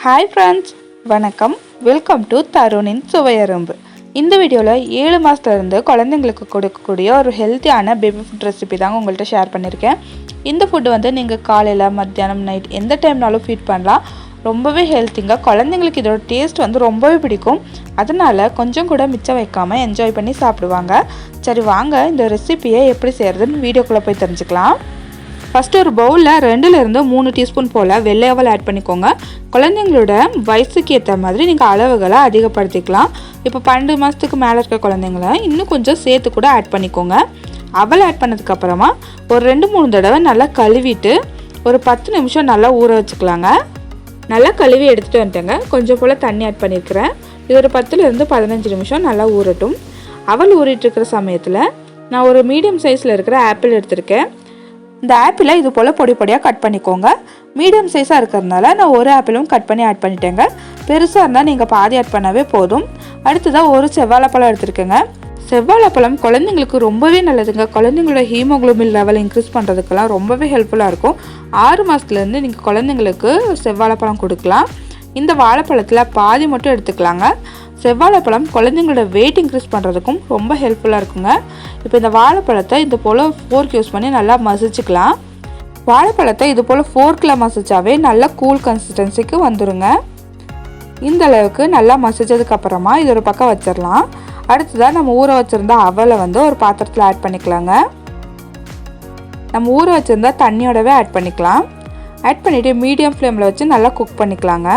Hi friends, வணக்கம். Welcome to தருணின் சுவை அரும்பு. இந்த வீடியோவில் 7 மாதத்துலேருந்து குழந்தைங்களுக்கு கொடுக்கக்கூடிய ஒரு ஹெல்த்தியான பேபி ஃபுட் ரெசிபி தாங்க உங்கள்கிட்ட ஷேர் பண்ணியிருக்கேன். இந்த ஃபுட்டு வந்து நீங்கள் காலையில் மத்தியானம் நைட் எந்த டைம்னாலும் ஃபீட் பண்ணலாம். ரொம்பவே ஹெல்த்திங்க. குழந்தைங்களுக்கு இதோட டேஸ்ட் வந்து ரொம்பவே பிடிக்கும். அதனால் கொஞ்சம் கூட மிச்சம் வைக்காமல் என்ஜாய் பண்ணி சாப்பிடுவாங்க. சரி வாங்க இந்த ரெசிபியை எப்படி செய்கிறதுன்னு வீடியோக்குள்ளே போய் தெரிஞ்சுக்கலாம். ஃபஸ்ட்டு ஒரு பவுலில் 2லேருந்து 3 டீஸ்பூன் போல் வெள்ளை அவல் ஆட் பண்ணிக்கோங்க. குழந்தைங்களோட வயசுக்கு ஏற்ற மாதிரி நீங்கள் அளவுகளை அதிகப்படுத்திக்கலாம். இப்போ 12 மாதத்துக்கு மேலே இருக்க குழந்தைங்கள இன்னும் கொஞ்சம் சேர்த்து கூட ஆட் பண்ணிக்கோங்க. அவல் ஆட் பண்ணதுக்கப்புறமா ஒரு 2-3 தடவை நல்லா கழுவிட்டு ஒரு 10 நிமிஷம் நல்லா ஊற வச்சுக்கலாங்க. நல்லா கழுவி எடுத்துகிட்டு வந்துட்டேங்க. கொஞ்சம் போல் தண்ணி ஆட் பண்ணியிருக்கிறேன். இது ஒரு 10லேருந்து 15 நிமிஷம் நல்லா ஊறட்டும். அவல் ஊறிட்டுருக்கிற சமயத்தில் நான் ஒரு மீடியம் சைஸில் இருக்கிற ஆப்பிள் எடுத்திருக்கேன். இந்த ஆப்பிளை இது போல் பொடி பொடியாக கட் பண்ணிக்கோங்க. மீடியம் சைஸாக இருக்கிறதுனால நான் ஒரு ஆப்பிளும் கட் பண்ணி ஆட் பண்ணிட்டேங்க. பெருசாக இருந்தால் நீங்கள் பாதி ஆட் பண்ணவே போதும். அடுத்ததாக ஒரு செவ்வாழைப்பழம் எடுத்துருக்கேங்க. செவ்வாழைப்பழம் குழந்தைங்களுக்கு ரொம்பவே நல்லதுங்க. குழந்தைங்களோட ஹீமோகுளோபின் லெவல் இன்க்ரீஸ் பண்ணுறதுக்கெல்லாம் ரொம்பவே ஹெல்ப்ஃபுல்லாக இருக்கும். 6 மாதத்துலேருந்து நீங்கள் குழந்தைங்களுக்கு செவ்வாழைப்பழம் கொடுக்கலாம். இந்த வாழைப்பழத்தில் பாதி மட்டும் எடுத்துக்கலாங்க. செவ்வாழைப்பழம் குழந்தைங்களோட வெயிட் இன்க்ரீஸ் பண்ணுறதுக்கும் ரொம்ப ஹெல்ப்ஃபுல்லாக இருக்குங்க. இப்போ இந்த வாழைப்பழத்தை இது போல் ஃபோர்க் யூஸ் பண்ணி நல்லா மசிச்சுக்கலாம். வாழைப்பழத்தை இது போல் ஃபோர்க்கில் மசிச்சாவே நல்லா கூல் கன்சிஸ்டன்சிக்கு வந்துடுங்க. இந்த அளவுக்கு நல்லா மசிச்சதுக்கப்புறமா இது ஒரு பக்கம் வச்சிடலாம். அடுத்ததாக நம்ம ஊற வச்சுருந்த அவலை வந்து ஒரு பாத்திரத்தில் ஆட் பண்ணிக்கலாங்க. நம்ம ஊற வச்சுருந்தா தண்ணியோடவே ஆட் பண்ணிக்கலாம். ஆட் பண்ணிவிட்டு மீடியம் ஃப்ளேமில் வச்சு நல்லா குக் பண்ணிக்கலாங்க.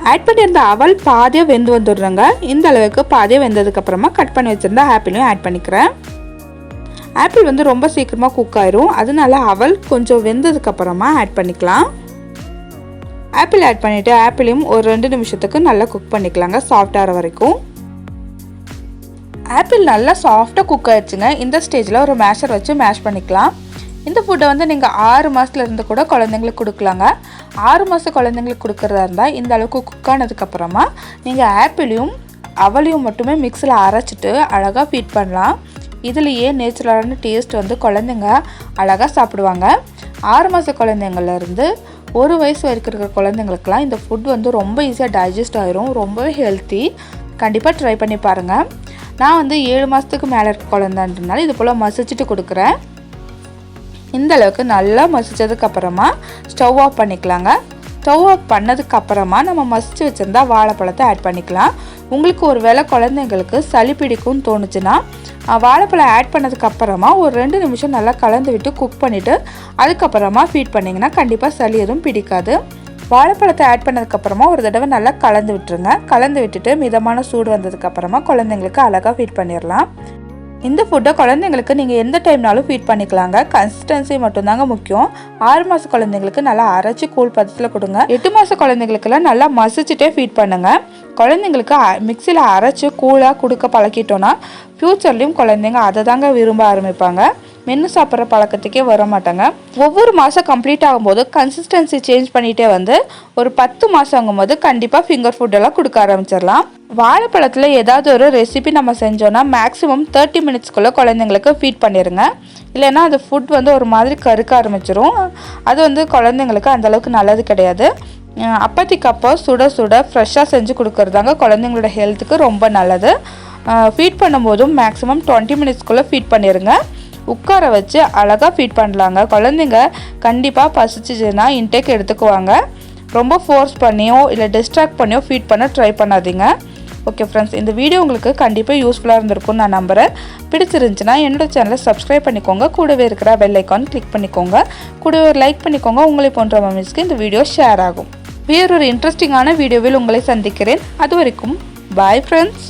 ஆட் பண்ணியிருந்த அவல் பாதியாக வெந்து வந்துடுறேங்க. இந்த அளவுக்கு பாதியாக வெந்ததுக்கப்புறமா கட் பண்ணி வச்சுருந்தா ஆப்பிளையும் ஆட் பண்ணிக்கிறேன். ஆப்பிள் வந்து ரொம்ப சீக்கிரமாக குக் ஆயிரும். அதனால அவல் கொஞ்சம் வெந்ததுக்கப்புறமா ஆட் பண்ணிக்கலாம். ஆப்பிள் ஆட் பண்ணிவிட்டு ஆப்பிளையும் ஒரு 2 நிமிஷத்துக்கு நல்லா குக் பண்ணிக்கலாங்க, சாஃப்டாகிற வரைக்கும். ஆப்பிள் நல்லா சாஃப்டாக குக் ஆயிடுச்சுங்க. இந்த ஸ்டேஜில் ஒரு மேஷர் வச்சு மேஷ் பண்ணிக்கலாம். இந்த ஃபுட்டை வந்து நீங்கள் 6 மாதத்துலேருந்து கூட குழந்தைங்களுக்கு கொடுக்கலாங்க. 6 மாத குழந்தைங்களுக்கு கொடுக்குறதா இருந்தால் இந்த அளவுக்கு குக் ஆனதுக்கப்புறமா நீங்கள் ஆப்பிளையும் அவளையும் மட்டுமே மிக்ஸில் அரைச்சிட்டு அழகாக ஃபீட் பண்ணலாம். இதுலேயே நேச்சுரலான டேஸ்ட் வந்து குழந்தைங்க அழகாக சாப்பிடுவாங்க. 6 மாத குழந்தைங்கள்லேருந்து 1 வயசு வரைக்கும் இருக்கிற குழந்தைங்களுக்குலாம் இந்த ஃபுட் வந்து ரொம்ப ஈஸியாக டைஜஸ்ட் ஆகிரும். ரொம்பவே ஹெல்த்தி. கண்டிப்பாக ட்ரை பண்ணி பாருங்கள். நான் வந்து 7 மாதத்துக்கு மேலே இருக்க குழந்தைன்றனால இது போல் மசிச்சுட்டு கொடுக்குறேன். இந்த அளவுக்கு நல்லா மசிச்சதுக்கப்புறமா ஸ்டவ் ஆஃப் பண்ணிக்கலாங்க. ஸ்டவ் ஆஃப் பண்ணதுக்கப்புறமா நம்ம மசிச்சு வச்சுருந்தா வாழைப்பழத்தை ஆட் பண்ணிக்கலாம். உங்களுக்கு ஒரு வேளை குழந்தைங்களுக்கு சளி பிடிக்கும்னு தோணுச்சுன்னா வாழைப்பழம் ஆட் பண்ணதுக்கப்புறமா ஒரு 2 நிமிஷம் நல்லா கலந்து விட்டு குக் பண்ணிவிட்டு அதுக்கப்புறமா ஃபீட் பண்ணிங்கன்னா கண்டிப்பாக சளி எதுவும் பிடிக்காது. வாழைப்பழத்தை ஆட் பண்ணதுக்கப்புறமா ஒரு தடவை நல்லா கலந்து விட்டுருங்க. கலந்து விட்டுட்டு மிதமான சூடு வந்ததுக்கப்புறமா குழந்தைங்களுக்கு அழகாக ஃபீட் பண்ணிடலாம். இந்த ஃபுட்டை குழந்தைங்களுக்கு நீங்கள் எந்த டைம்னாலும் ஃபீட் பண்ணிக்கலாங்க. கன்சிஸ்டன்சி மட்டும்தாங்க முக்கியம். 6 மாத குழந்தைங்களுக்கு நல்லா அரைச்சி கூழ் பதத்தில் கொடுங்க. 8 மாத குழந்தைங்களுக்கெல்லாம் நல்லா மசிச்சுட்டே ஃபீட் பண்ணுங்கள். குழந்தைங்களுக்கு மிக்சியில் அரைச்சி கூழாக கொடுக்க பழக்கிட்டோன்னா ஃப்யூச்சர்லேயும் குழந்தைங்க அதை தாங்க விரும்ப ஆரம்பிப்பாங்க. மென்று சாப்பிட்ற பழக்கத்துக்கே வர மாட்டாங்க. ஒவ்வொரு மாதம் கம்ப்ளீட் ஆகும்போது கன்சிஸ்டன்சி சேஞ்ச் பண்ணிகிட்டே வந்து ஒரு 10 மாதம் ஆகும்போது கண்டிப்பாக ஃபிங்கர் ஃபுட்டெல்லாம் கொடுக்க ஆரம்பிச்சிடலாம். வாழைப்பழத்தில் ஏதாவது ஒரு ரெசிபி நம்ம செஞ்சோன்னா மேக்ஸிமம் 30 மினிட்ஸ்க்குள்ளே குழந்தைங்களுக்கு ஃபீட் பண்ணிடுங்க. இல்லைன்னா அது ஃபுட் வந்து ஒரு மாதிரி கருக்க ஆரம்பிச்சிரும். அது வந்து குழந்தைங்களுக்கு அந்தளவுக்கு நல்லது கிடையாது. அப்போதைக்கப்போ சுட சுட ஃப்ரெஷ்ஷாக செஞ்சு கொடுக்குறதாங்க குழந்தைங்களோட ஹெல்த்துக்கு ரொம்ப நல்லது. ஃபீட் பண்ணும்போதும் மேக்ஸிமம் 20 மினிட்ஸ்க்குள்ளே ஃபீட் பண்ணிடுங்க. உட்கார வச்சு அழகாக ஃபீட் பண்ணலாங்க. குழந்தைங்க கண்டிப்பாக பசிச்சுன்னா இன்டேக் எடுத்துக்குவாங்க. ரொம்ப ஃபோர்ஸ் பண்ணியோ இல்லை டிஸ்ட்ராக்ட் பண்ணியோ ஃபீட் பண்ண ட்ரை பண்ணாதீங்க. ஓகே ஃப்ரெண்ட்ஸ், இந்த வீடியோ உங்களுக்கு கண்டிப்பாக யூஸ்ஃபுல்லாக இருந்திருக்கும்னு நான் நம்புகிறேன். பிடிச்சிருந்துச்சுன்னா என்னோடய சேனலை சப்ஸ்கிரைப் பண்ணிக்கோங்க. கூடவே இருக்கிற பெல் ஐக்கான் கிளிக் பண்ணிக்கோங்க. கூடவே ஒரு லைக் பண்ணிக்கோங்க. உங்களை போன்ற மம்மிஸ்க்கு இந்த வீடியோ ஷேர் ஆகும். வேறொரு இன்ட்ரெஸ்டிங்கான வீடியோவில் உங்களை சந்திக்கிறேன். அது வரைக்கும் பாய் ஃப்ரெண்ட்ஸ்.